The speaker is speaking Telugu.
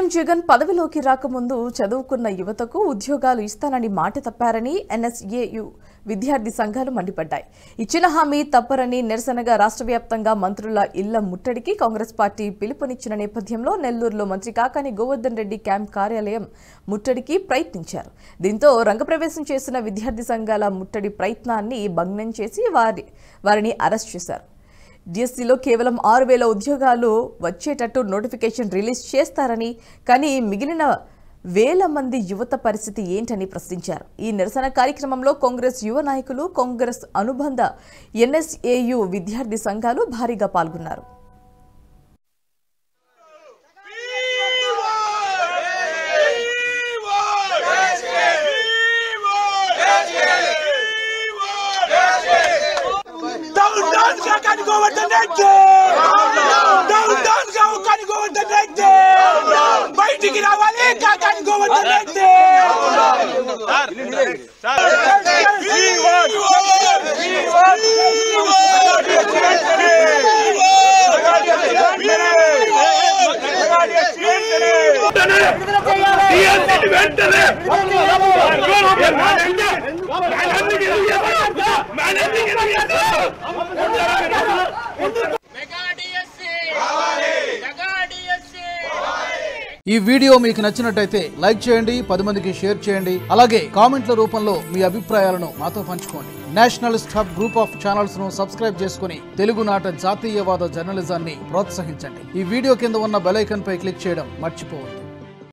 సీఎం జగన్ పదవిలోకి రాకముందు చదువుకున్న యువతకు ఉద్యోగాలు ఇస్తానని మాట తప్పారని ఎన్ఎస్ఏయు విద్యార్థి సంఘాలు మండిపడ్డాయి. ఇచ్చిన హామీ తప్పరని నిరసనగా రాష్ట్ర వ్యాప్తంగా మంత్రుల ఇళ్ల ముట్టడికి కాంగ్రెస్ పార్టీ పిలుపునిచ్చిన నేపథ్యంలో నెల్లూరులో మంత్రి కాకాని గోవర్ధన్ రెడ్డి క్యాంప్ కార్యాలయం ముట్టడికి ప్రయత్నించారు. దీంతో రంగప్రవేశం చేసిన విద్యార్థి సంఘాల ముట్టడి ప్రయత్నాన్ని భగ్నం చేసి వారిని అరెస్ట్ చేశారు. డిఎస్సీలో కేవలం 6,000 ఉద్యోగాలు వచ్చేటట్టు నోటిఫికేషన్ రిలీజ్ చేస్తారని, కానీ మిగిలిన వేల మంది యువత పరిస్థితి ఏంటని ప్రశ్నించారు. ఈ నిరసన కార్యక్రమంలో కాంగ్రెస్ యువ నాయకులు, కాంగ్రెస్ అనుబంధ ఎన్ఎస్ఏయు విద్యార్థి సంఘాలు భారీగా పాల్గొన్నారు. బయటికి రావాలి కాకాని గోవర్ధన్ రెడ్డి. ఈ వీడియో మీకు నచ్చినట్టయితే లైక్ చేయండి, 10 మందికి షేర్ చేయండి. అలాగే కామెంట్ల రూపంలో మీ అభిప్రాయాలను మాతో పంచుకోండి. Nationalist hub group of channels ను సబ్స్క్రైబ్ చేసుకుని తెలుగునాట జాతీయవాద జర్నలిజాన్ని ప్రోత్సహించండి. ఈ వీడియో కింద ఉన్న బెల్ ఐకాన్ పై క్లిక్ చేయడం మర్చిపోవద్దు.